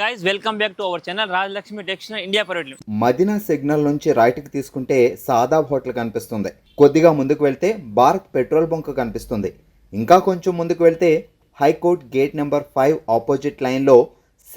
guys, welcome back to our channel Rajlakshmi Textile India Private Limited. Madina signal నుంచి రైట్కి తీసుకుంటే Shadab hotel కనిపిస్తుంది. కొద్దిగా ముందుకు వెళ్తే భారత్ పెట్రోల్ బంక్ కనిపిస్తుంది. ఇంకా కొంచెం ముందుకు వెళ్తే హైకోర్ట్ గేట్ నెంబర్ 5 ఆపోజిట్ లైన్లో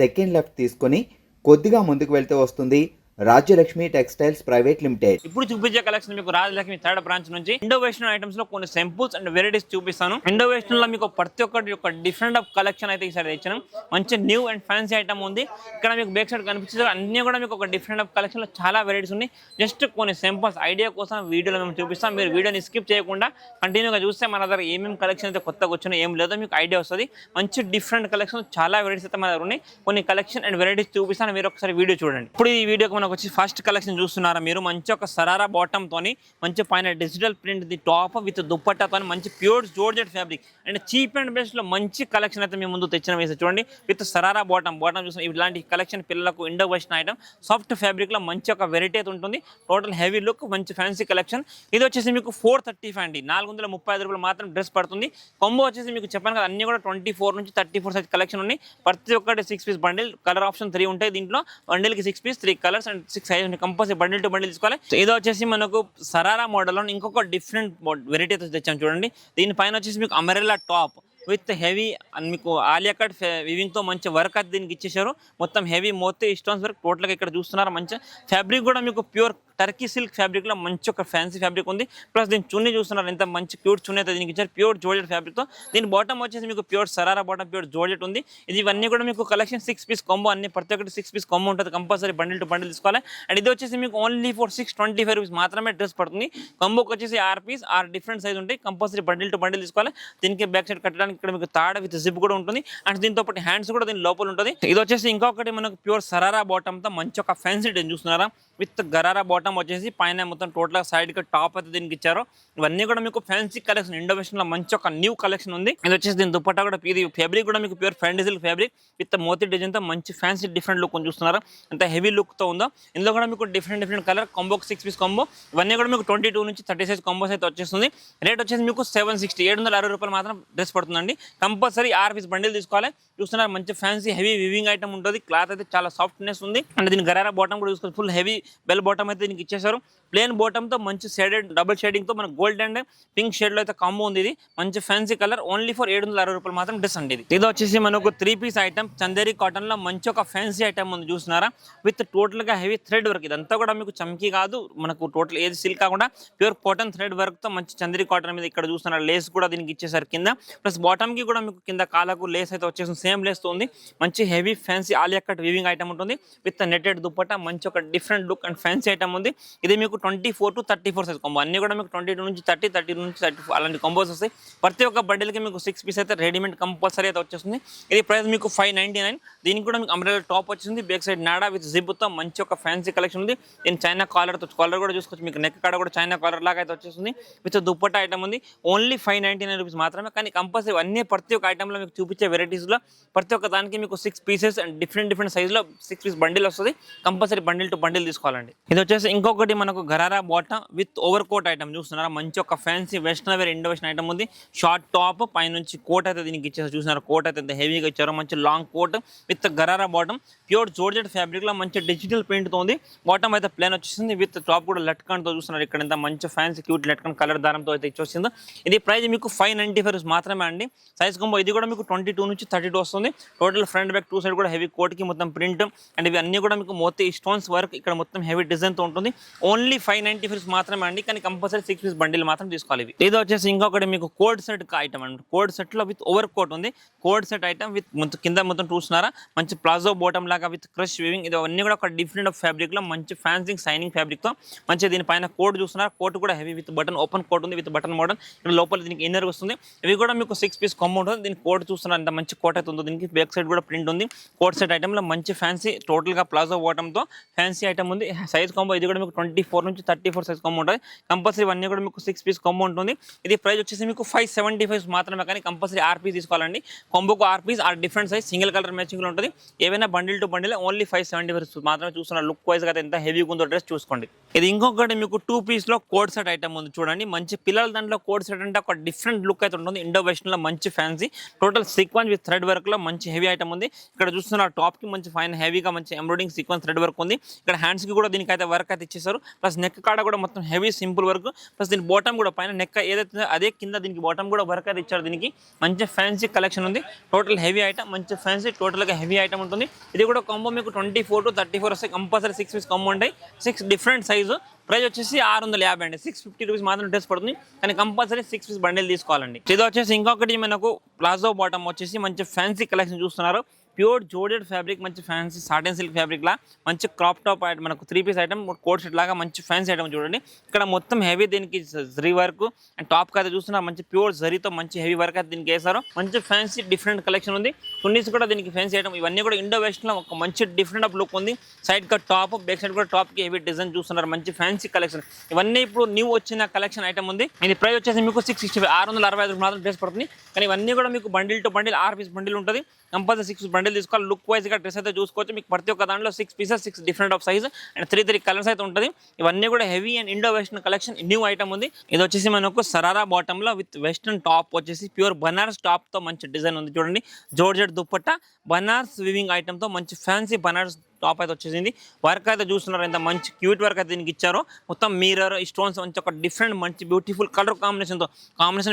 సెకండ్ లెఫ్ట్ తీసుకొని కొద్దిగా ముందుకు వెళ్తే వస్తుంది రాజ్యలక్ష్మి టెక్స్టైల్స్ ప్రైవేట్ లిమిటెడ్. ఇప్పుడు చూపించే కలెక్షన్ మీకు రాజలక్ష్మి థర్డ్ బ్రాంచ్ నుంచి ఇండో వెస్టర్న్ ఐటమ్స్ లో కొన్ని సింపుల్స్ అండ్ వెరైటీస్ చూపిస్తాను. ఇండో వెస్టర్న్ లో మీకు ప్రతి ఒక్కటి ఒక డిఫరెంట్ ఆఫ్ కలెక్షన్ అయితే ఈసారి తెచ్చాను. మంచి న్యూ అండ్ ఫ్యాన్సీ ఐటమ్ ఉంది. ఇక్కడ మీకు బ్యాక్ సైడ్ కనిపించే అన్ని కూడా మీకు ఒక డిఫరెంట్ ఆఫ్ కలెక్షన్ లో చాలా వెరైటీస్ ఉన్నాయి. జస్ట్ కొన్ని సింపుల్స్ ఐడియా కోసం వీడియోలో మేము చూపిస్తాం. మీరు వీడియోని స్కిప్ చేయకుండా కంటిన్యూగా చూస్తే మన దగ్గర ఏమేమి కలెక్షన్ అయితే కొత్తగా వచ్చినా ఏం లేదో మీకు ఐడియా వస్తుంది. మంచి డిఫరెంట్ కలెక్షన్ చాలా వెరైటీస్ అయితే మన దగ్గర ఉన్నాయి. కొన్ని కలెక్షన్ అండ్ వెరైటీస్ చూపిస్తాను. మీరు ఒకసారి వీడియో చూడండి. ఇప్పుడు ఈ వీడియోకి మనకు వచ్చి ఫస్ట్ కలెక్షన్ చూస్తున్నారా మీరు. మంచి ఒక సరారా బాటమ్ తోని మంచి పైన digital print the top with దుప్పట్టాతో మంచి pure georgette fabric and cheap and best లో మంచి కలెక్షన్ అయితే మీ ముందు తెచ్చిన వేసి చూడండి. విత్ సరారా బాటమ్ చూసిన ఇలాంటి కలెక్షన్ పిల్లలకు Indo western item soft fabric లో మంచి ఒక వెరైటీ అయితే ఉంటుంది. టోటల్ హెవీ లుక్ మంచి ఫ్యాన్సీ కలెక్షన్. ఇది వచ్చేసి మీకు 435 అండి, 435 రూపాయలు మాత్రం డ్రెస్ పడుతుంది. కొంబో వచ్చేసి మీకు చెప్పాను కదా అన్ని కూడా 24 నుంచి 34 సైజ్ కలెక్షన్ ఉన్నాయి. ప్రతి ఒక్కటి 6 పీస్ బండిల్, కలర్ ఆప్షన్ 3 ఉంటాయి. దీంట్లో బండిల్ కి 6 piece 3 colours and 6 size compulsory bundle to bundle తీసుకోవాలి. ఇది వచ్చేసి మనకు సరారా మోడల్ లో ఇంకొక డిఫరెంట్ వెరైటీ తెచ్చాం చూడండి. దీనిపైన వచ్చేసి మీకు అమెరెల్లా టాప్ విత్ హెవీ మీకు ఆలియా కట్ వివింగ్ తో మంచి వర్క్ అయితే దీనికి ఇచ్చేసారు. మొత్తం హెవీ మోతే స్టోన్స్ వర్క్ టోటల్ గా ఇక్కడ చూస్తున్నారు. మంచి ఫ్యాబ్రిక్ కూడా మీకు ప్యూర్ టర్కీ సిల్క్ ఫ్యాబ్రిక్ లో మంచి ఒక ఫ్యాన్సీ ఫ్యాబ్రిక్ ఉంది. ప్లస్ దీని చున్నీ చూస్తున్నారు ఎంత మంచి క్యూట్ చున్నీ అయితే దీనికి ఇచ్చారు. ప్యూర్ జోర్జెట్ ఫ్యాబ్రిక్ తో. దీని బాటమ్ వచ్చేసి మీకు pure sharara bottom pure georgette ఉంది. ఇది ఇవన్నీ కూడా మీకు కలెక్షన్ 6 పీస్ కాంబో, అన్ని ప్రతి ఒక్కటి 6 పీస్ కాంబో ఉంటుంది. కంపల్సరీ బండిల్ టు బండిల్ తీసుకోవాలి. అండ్ ఇది వచ్చేసి మీకు ఓన్లీ ఫర్ 625 రూపీస్ మాత్రమే డ్రెస్ పడుతుంది. కాంబోకి వచ్చేసి 6 పీస్ 6 డిఫరెంట్ సైజ్ ఉంటాయి. కంపల్సరీ బండిల్ టు బండిల్ తీసుకోవాలి. దీనికి బ్యాక్ సైడ్ కట్టడానికి ఇక్కడ మీకు తాడ విత్ జిప్ కూడా ఉంటుంది. అండ్ దీంతో పాటు హ్యాండ్స్ కూడా దీని లోపల ఉంటుంది. ఇది వచ్చేసి ఇంకొకటి మనకు ప్యూర్ సరారా బాటమ్ తో మంచి ఒక ఫ్యాన్సీ డిజైన్ చూస్తున్నారా. విత్ గరారా బాటమ్ వచ్చేసి పైన మొత్తం టోటల్ సైడ్ కి టాప్ అయితే దీనికి ఇచ్చారు. ఇవన్నీ కూడా మీకు ఫ్యాన్సీ కలెక్షన్ ఇండో వెస్టర్న్ లో మంచి ఒక న్యూ కలెక్షన్ ఉంది. ఇది వచ్చేసి దీని దుపట్టా కూడా ఇది ఫ్యాబ్రిక్ కూడా మీకు ప్యూర్ ఫ్యాంటసీ ఫ్యాబ్రిక్ విత్ మోతీ డిజైన్ తో మంచి ఫ్యాన్సీ డిఫరెంట్ లుక్ చూస్తున్నారు. ఎంత హెవీ లుక్ తో ఉందో. ఇందులో కూడా మీకు డిఫరెంట్ కలర్ కాంబోకి 6 పీస్ కాంబో. ఇవన్నీ కూడా మీకు 22 నుంచి 30 సైజ్ కాంబోస్ అయితే వచ్చేస్తుంది. రేట్ వచ్చేసి మీకు 760 రూపాయలు మాత్రం డ్రెస్ పడుతుందండి. కంపల్సరీ 6 పీస్ బండిల్ తీసుకోవాలి. చూస్తున్నారు మంచి ఫ్యాన్సీ హెవీ వివింగ్ ఐటమ్ ఉంటుంది. క్లాత్ అయితే చాలా సాఫ్ట్నెస్ ఉంది. అండ్ దీని గరారా బాటమ్ కూడా చూసుకోవాలి. ఫుల్ హెవీ బెల్ బాటమ్ అయితే దీనికి ఇచ్చేసారు. ప్లేన్ బాటమ్ తో మంచి షేడెడ్ డబుల్ షేడింగ్ తో మన గోల్డ్ అండ్ పింక్ షేడ్ లో అయితే కాంబో ఉంది. ఇది మంచి ఫ్యాన్సీ కలర్ ఓన్లీ ఫర్ 760 రూపాయలు మాత్రం డ్రెస్ అండి. ఇది వచ్చేసి మనకు 3 పీస్ ఐటమ్ చందేరి కాటన్ లో మంచి ఒక ఫ్యాన్సీ ఐటమ్ ఉంది చూస్తున్నారా. విత్ టోటల్ గా హెవీ థ్రెడ్ వర్క్. ఇదంతా కూడా మీకు చమ్కీ కాదు, మనకు టోటల్ ఏది సిల్క్ కాకుండా ప్యూర్ కాటన్ థ్రెడ్ వర్క్ తో మంచి చందేరి కాటన్ మీద ఇక్కడ చూస్తున్నారు. లేస్ కూడా దీనికి ఇచ్చేసారు కింద. ప్లస్ బాటమ్ కి కూడా మీకు కింద కాలకు లేస్ అయితే వచ్చేసి సేమ్ లేస్ తో ఉంది. మంచి heavy fancy Alia cut weaving item ఉంటుంది. విత్ నెటెడ్ దుపట్టా మంచి ఒక different look and fancy item ఉంది. ఇది మీకు 24 to 34 సైజ్ కాంబో. అన్ని కూడా మీకు 22 నుంచి 30, 30 నుంచి 34 అలాంటి కాంబోస్ వస్తాయి. ప్రతి ఒక్క బండిల్కి మీకు 6 పీస్ అయితే రెడీమేడ్ కంపల్సరీ అయితే వచ్చేస్తుంది. ఇది ప్రైస్ మీకు 599. దీనికి కూడా మీకు అంబ్రెల్లా టాప్ వచ్చింది. బ్యాక్ సైడ్ నాడా విత్ జిప్ తో మంచి ఒక ఫ్యాన్సీ కలెక్షన్ ఉంది. దీని చైనా కాలర్ తో కాలర్ కూడా చూసుకోవచ్చు. మీకు నెక్ కాడ కూడా చైనా కాలర్ లాగా అయితే వచ్చేస్తుంది. విత్ దుపట్టా ఐటమ్ ఉంది. ఓన్లీ 599 రూపీస్ మాత్రమే. కానీ కంపల్సరీ అన్ని ప్రతి ఒక్క ఐటమ్ లో మీకు చూపించే వెరైటీస్ లో ప్రతి ఒక్క దానికి మీకు 6 పీసెస్ అండ్ డిఫరెంట్ సైజ్ లో 6 పీస్ బండిల్ వస్తుంది. కంపల్సరీ బండిల్ టు బండిల్ తీసుకోవాలండి. ఇది వచ్చేసి ఇంకొకటి మనకు gharara bottom with over coat item చూస్తున్నారా. మంచి ఒక fancy western wear Indo western item ఉంది. షార్ట్ టాప్ పైనుంచి కోట్ అయితే దీనికి ఇచ్చేసి చూస్తున్నారు. కోట్ అయితే ఎంత హెవీగా ఇచ్చారు. మంచి long coat with gharara bottom pure georgette fabric లో మంచి డిజిటల్ ప్రింట్ తో ఉంది. బాటమ్ అయితే ప్లేన్ వచ్చేసింది. విత్ టాప్ కూడా లట్కన్ తో చూస్తున్నారు. ఇక్కడ ఎంత మంచి ఫ్యాన్సీ క్యూట్ లట్కన్ కలర్ దారంతో అయితే ఇచ్చేసిందో. ఇది ప్రైస్ మీకు 595 మాత్రమే అండి. సైజ్ కొంబో ఇది కూడా మీకు 22 నుంచి 32 వస్తుంది. టోటల్ ఫ్రంట్ బ్యాక్ 2 సైడ్ కూడా హెవీ కోట్ కి మొత్తం ప్రింట్ అండ్ ఇవి అన్ని కూడా మీకు మోతీ స్టోన్స్ వర్క్ ఇక్కడ మొత్తం హెవీ డిజైన్ తో ఉంటుంది. ఓన్లీ 595 మాత్రమే అండి. కానీ కంపల్సరీ 6 పీస్ బండిల్ మాత్రం తీసుకోవాలి. ఇది వచ్చేసి ఇంకొకటి మీకు కోడ్ సెట్ ఐటమ్ అండి. కోడ్ సెట్ లో విత్ ఓవర్ కోట్ ఉంది. కోడ్ సెట్ ఐటమ్ విత్ కింద మొత్తం చూస్తున్నారా. మంచి ప్లాజో బాటమ్ లాగా విత్ క్రష్ వీవింగ్. ఇది అన్ని కూడా ఒక డిఫరెంట్ ఆఫ్ ఫ్యాబ్రిక్ లో మంచి ఫ్యాన్సింగ్ సైనింగ్ ఫ్యాబ్రిక్ తో మంచి దీనిపైన కోట్ చూస్తున్నారు. కోట్ కూడా heavy with button open coat ఉంది. విత్ బటన్ మోడల్ ఇక్కడ లోపల దీనికి ఇన్నర్ వస్తుంది. ఇవి కూడా మీకు 6 పీస్ కాంబో ఉంటుంది. దీనికి కోట్ చూస్తున్నారు ఎంత మంచి కోట్ అయితే ఉందో. దీనికి బ్యాక్ సైడ్ కూడా ప్రింట్ ఉంది. కోట్ సెట్ ఐటమ్ లో మంచి ఫ్యాన్సీ టోటల్ గా ప్లాజో బాటమ్ తో ఫ్యాన్సీ ఐటమ్ ఉంది. సైజ్ కాంబో ఇది కూడా మీకు 24 నుంచి 34 సైజ్ కాంబో ఉంటుంది. కంపల్సరీ ఇవన్నీ కూడా మీకు 6 పీస్ కాంబో ఉంటుంది. ఇది ప్రైస్ వచ్చేసి మీకు 575 మాత్రమే, కానీ కంపల్సరీ ఆర్పీస్ తీసుకోవాలండి. కాంబోకు ఆర్పీస్ or different size single colour మ్యాచింగ్లో ఉంటుంది. ఏవైనా బండిల్ టు బండిల్ ఓన్లీ 575 మాత్రమే. చూస్తున్నారు లుక్ వైజ్ అయితే ఎంత హెవీగా ఉందో డ్రెస్ చూసుకోండి. ఇది ఇంకొకటి మీకు 2 పీస్లో కోడ్ సెట్ ఐటమ్ ఉంది చూడండి. మంచి పిల్లల దాంట్లో కోడ్ సెట్ అంటే ఒక డిఫరెంట్ లుక్ అయితే ఉంటుంది. ఇండో వెస్టర్న్లో మంచి fancy total sequence with thread వర్క్లో మంచి హెవీ ఐటమ్ ఉంది. ఇక్కడ చూస్తున్నారు టాప్కి మంచి ఫైన్ హెవీగా మంచి ఎంబ్రాయిడింగ్ సీక్వెన్స్ థ్రెడ్ వర్క్ ఉంది. ఇక్కడ హ్యాండ్స్కి కూడా దీనికి అయితే వర్క్ అయితే ఇచ్చేసారు. ప్లస్ నెక్ కాడ కూడా మొత్తం హెవీ సింపుల్ వర్క్. ప్లస్ దీని బాటమ్ కూడా పైన నెక్ ఏదైతే అదే కింద దీనికి బాటమ్ కూడా వర్క్ అయితే ఇచ్చారు. దీనికి మంచి ఫ్యాన్సీ కలెక్షన్ ఉంది. టోటల్ హెవీ ఐటమ్, మంచి ఫ్యాన్సీ టోటల్గా హెవీ ఐటమ్ ఉంటుంది. ఇది కూడా కాంబో మీకు 24 to 34 వస్తాయి. కంపల్సరీ 6 పీస్ కాంబో ఉంటాయి. 6 డిఫరెంట్ సైజు. ప్రైస్ వచ్చేసి 650 అండి. 650 రూపీస్ మాత్రం డ్రెస్ పడుతుంది, కానీ కంపల్సరీ 6 పీస్ బండిల్ తీసుకోవాలండి. ఇది వచ్చేసి ఇంకొకటి మనకు ప్లాజో బాటమ్ వచ్చేసి మంచి ఫ్యాన్సీ కలెక్షన్ చూస్తున్నారు. ప్యూర్ జోర్జెట్ ఫ్యాబ్రిక్, మంచి ఫ్యాన్సీ సాటిన్ సిల్క్ ఫ్యాబ్రిక్ లా మంచి క్రాప్ టాప్ ఐటమ్, మనకు 3 పీస్ ఐటమ్ కోట్ సెట్ లాగా మంచి ఫ్యాన్సీ ఐటమ్ చూడండి. ఇక్కడ మొత్తం హెవీ దీనికి జరీ వర్క్ అండ్ టాప్ అయితే చూస్తున్నారు మంచి ప్యూర్ జరీతో మంచి హెవీ వర్క్ అయితే దీనికి వేసారు. మంచి ఫ్యాన్సీ డిఫరెంట్ కలెక్షన్ ఉంది. చున్నీస్ కూడా దీనికి ఫ్యాన్సీ ఐటమ్. ఇవన్నీ కూడా ఇండో వెస్టర్న్ లో ఒక మంచి డిఫరెంట్ ఆఫ్ లుక్ ఉంది. Side cut top, back side కూడా టాప్ కి హెవీ డిజైన్ చూస్తున్నారు. మంచి ఫ్యాన్సీ కలెక్షన్. ఇవన్నీ ఇప్పుడు న్యూ వచ్చిన కలెక్షన్ ఐటమ్ ఉంది. ఇది ప్రైస్ వచ్చేసి మీకు 665 మాత్రం డ్రెస్ పడుతుంది, కానీ ఇవన్నీ కూడా మీకు bundle to bundle 6 piece bundle ఉంటుంది. కంపల్సరీ 6 బండిల్ తీసుకోవాలి. లుక్ వైజ్ గా డ్రెస్ అయితే చూసుకోవచ్చు. మీకు ప్రతి ఒక్క దాంట్లో 6 pieces 6 different of size and 3 colours అయితే ఉంటుంది. ఇవన్నీ కూడా heavy and Indo western collection new item ఉంది. ఇది వచ్చేసి మనకు సరారా బాటమ్ లో విత్ వెస్టర్న్ టాప్ వచ్చేసి ప్యూర్ బనారస్ టాప్ తో మంచి డిజైన్ ఉంది చూడండి. Georgette dupatta Banaras weaving item తో మంచి ఫ్యాన్సీ బనారస్ టాప్ అయితే వచ్చేసింది. వర్క్ అయితే చూస్తున్నారు ఎంత మంచి క్యూట్ వర్క్ అయితే దీనికి ఇచ్చారో. మొత్తం మిర్రర్ స్టోన్స్ మంచి ఒక డిఫరెంట్ మంచి బ్యూటిఫుల్ కలర్ కాంబినేషన్తో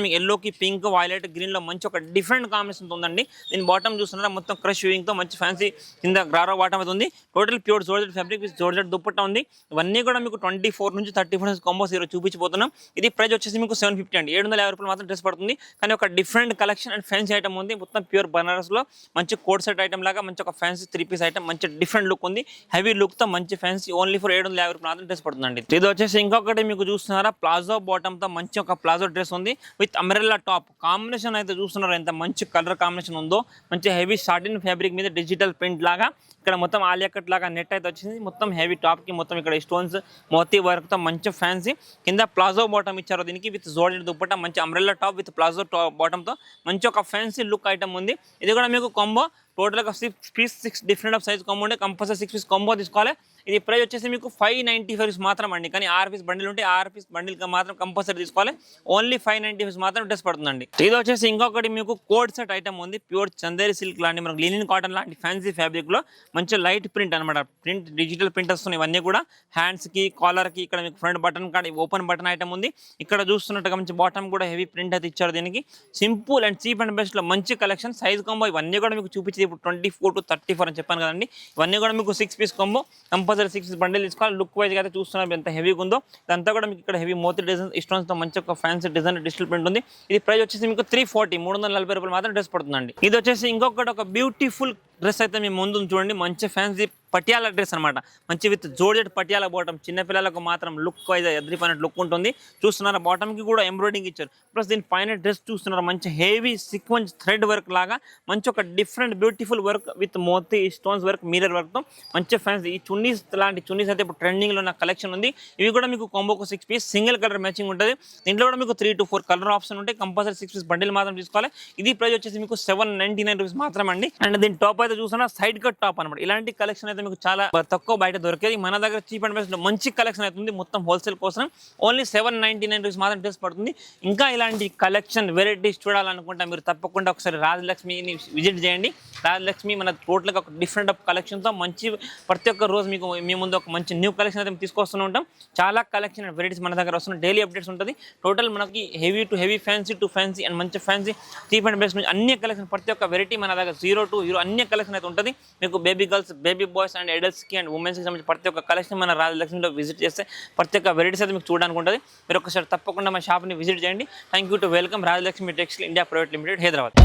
మీకు ఎల్లోకి పింక్ వైలెట్ గ్రీన్లో మంచి ఒక డిఫరెంట్ కాంబినేషన్తో ఉందండి. దీని బాటమ్ చూస్తున్నారా మొత్తం క్రష్ వీవింగ్తో మంచి ఫ్యాన్సీ కింద గ్రారో బాటమ్ అయితే ఉంది. Total pure georgette fabric with georgette dupatta ఉంది. ఇవన్నీ కూడా మీకు 24 నుంచి 34 కాంబోస్ ఈరోజు చూపించిపోతున్నాం. ఇది ప్రైస్ వచ్చేసి మీకు 750 అండి. 750 రూపాయలు మాత్రం డ్రెస్ పడుతుంది, కానీ ఒక different collection and fancy item ఉంది. మొత్తం ప్యూర్ బనారస్లో మంచి కోట్ సెట్ ఐటమ్ లాగా మంచి ఒక ఫ్యాన్సీ 3 పీస్ ఐటమ్ మంచి డిఫరెంట్ లుక్ ఉంది. హెవీ లుక్ తో మంచి ఫ్యాన్సీ ఓన్లీ ఫర్ 750 రూపాయలు మాత్రం డ్రెస్ పడుతుందండి. ఇది వచ్చేసి ఇంకొకటి మీకు చూస్తున్నారా ప్లాజో బాటమ్ తో మంచి ఒక ప్లాజో డ్రెస్ ఉంది విత్ అంబ్రెల్లా టాప్. కాంబినేషన్ అయితే చూస్తున్నారు ఎంత మంచి కలర్ కాంబినేషన్ ఉందో. మంచి హెవీ సాటిన్ ఫ్యాబ్రిక్ మీద డిజిటల్ ప్రింట్ లాగా ఇక్కడ మొత్తం ఆలియా కట్ లాగా నెట్ అయితే వచ్చింది. మొత్తం హెవీ టాప్ కి మొత్తం ఇక్కడ స్టోన్స్ మోతీ వర్క్ తో మంచి ఫ్యాన్సీ కింద ప్లాజో బాటమ్ ఇచ్చారు. దీనికి విత్ జోర్జెట్ దుప్పట్టా మంచి umbrella top with palazzo bottom తో మంచి ఒక ఫ్యాన్సీ లుక్ ఐటమ్ ఉంది. ఇది కూడా మీకు కాంబో టోటల్గా 6 piece 6 different of size combo ఉంటే కంపల్సరీ 6 పీస్ కాంబో తీసుకోవాలి. ఇది ప్రైస్ వచ్చేసి మీకు 595 మాత్రం అండి, కానీ 6 పీస్ బండిల్ ఉంటే 6 పీస్ బండిల్ మాత్రం కంపల్సరీ తీసుకోవాలి. ఓన్లీ 595 మాత్రం డ్రెస్ పడుతుందండి. ఇది వచ్చేసి ఇంకొకటి మీకు కోడ్ సెట్ ఐటమ్ ఉంది. ప్యూర్ చందేరి సిల్క్ లాంటి మనకు లినిన్ కాటన్ లాంటి ఫ్యాన్సీ ఫ్యాబ్రిక్ లో మంచి లైట్ ప్రింట్ అనమాట. ప్రింట్ డిజిటల్ ప్రింట్ వస్తున్నాయి. ఇవన్నీ కూడా హ్యాండ్స్ కి కాలర్ కి ఇక్కడ మీకు ఫ్రంట్ బటన్ కాడ ఓపెన్ బటన్ ఐటమ్ ఉంది. ఇక్కడ చూస్తున్నట్టుగా మంచి బాటమ్ కూడా హెవీ ప్రింట్ అయితే ఇచ్చారు. దీనికి simple and cheap and best లో మంచి కలెక్షన్ సైజ్ కాంబో ఇవన్నీ కూడా మీకు చూపించి ఇప్పుడు 24 to 34 అని చెప్పాను కదండి. ఇవన్నీ కూడా మీకు 6 piece combo compulsory 6 piece bundle తీసుకోవాలి. లుక్ వైజ్ అయితే చూస్తున్నారు ఎంత హెవీగా ఉందో. ఇదంతా కూడా మీకు ఇక్కడ హెవీ మోతీ డిజైన్ స్టోన్స్ తో మంచి ఒక ఫ్యాన్సీ డిజైన్ డిజిటల్ ప్రింట్ ఉంది. ఇది ప్రైస్ వచ్చేసి మీకు 340 రూపాయలు మాత్రం డ్రెస్ పడుతుందండి. ఇది వచ్చేసి ఇంకొకటి ఒక బ్యూటిఫుల్ డ్రెస్ అయితే మీ ముందు చూడండి. మంచి ఫ్యాన్సీ పటియాలా డ్రెస్ అనమాట. మంచి విత్ జోర్జెట్ పటియాలా బాటమ్. చిన్నపిల్లలకు మాత్రం లుక్ వైజ్ ఎద్రిపోయినట్టు లుక్ ఉంటుంది. చూస్తున్నారు బాటమ్కి కూడా ఎంబ్రాయిడింగ్ ఇచ్చారు. ప్లస్ దీని పైన డ్రెస్ చూస్తున్నారు మంచి హెవీ సీక్వెన్స్ థ్రెడ్ వర్క్ లాగా మంచి ఒక డిఫరెంట్ బ్యూటిఫుల్ వర్క్ విత్ మోతీ స్టోన్స్ వర్క్ మిర్రర్ వర్క్తో మంచి ఫ్యాన్సీ. ఈ చున్నీస్ లాంటి చున్నీస్ అయితే ఇప్పుడు ట్రెండింగ్లో ఉన్న కలెక్షన్ ఉంది. ఇవి కూడా మీకు కాంబోకు 6 పీస్ సింగిల్ కలర్ మ్యాచింగ్ ఉంటుంది. దీంట్లో కూడా మీకు 3 to 4 కలర్ ఆప్షన్ ఉంటాయి. కంపల్సరీ 6 పీస్ బండిల్ మాత్రం తీసుకోవాలి. ఇది ప్రైస్ వచ్చేసి మీకు 799 రూపీస్ మాత్రం అండి. అండ్ దీని టాప్ అయితే చూస్తున్నా సైడ్ కట్ టాప్ అనమాట. ఇలాంటి కలెక్షన్ అయితే మీకు చాలా తక్కువ బయట దొరికేది. మన దగ్గర చీప్ అండ్ బెస్ట్ మంచి కలెక్షన్ అవుతుంది. మొత్తం హోల్సేల్ కోసం ఓన్లీ 799 రూపీస్ మాత్రం డ్రెస్ పడుతుంది. ఇంకా ఇలాంటి కలెక్షన్ వెరైటీస్ చూడాలనుకుంటే మీరు తప్పకుండా ఒకసారి రాజలక్ష్మిని విజిట్ చేయండి. రాజలక్ష్మి మన టోటల్గా ఒక డిఫరెంట్ ఆఫ్ కలెక్షన్తో మంచి ప్రతి ఒక్క రోజు మీకు మీ ముందు ఒక మంచి న్యూ కలెక్షన్ అయితే తీసుకొస్తూనే ఉంటాం. చాలా కలెక్షన్ అండ్ వెరైటీస్ మన దగ్గర వస్తున్న డైలీ అప్డేట్స్ ఉంటుంది. టోటల్ మనకి heavy to heavy fancy to fancy and మంచి ఫ్యాన్సీ చీప్ అండ్ బెస్ట్ అన్ని కలెక్షన్ ప్రతి ఒక్క వెరైటీ మన దగ్గర 0 to 0 అన్ని కలెక్షన్ అయితే ఉంటుంది. మీకు baby girls baby boys and అడల్ట్స్కి అండ్ ఉమెన్స్కి సంబంధించి ప్రతి ఒక్క కలెక్షన్ మన రాజలక్ష్మిలో విజిట్ చేస్తే ప్రతి ఒక్క వెరైటీస్ అయితే మీకు చూడడానికి ఉంటుంది. మీరు ఒకసారి తప్పకుండా మన షాప్ని విజిట్ చేయండి. Thank you to welcome Rajalakshmi textile India private limited, Hyderabad.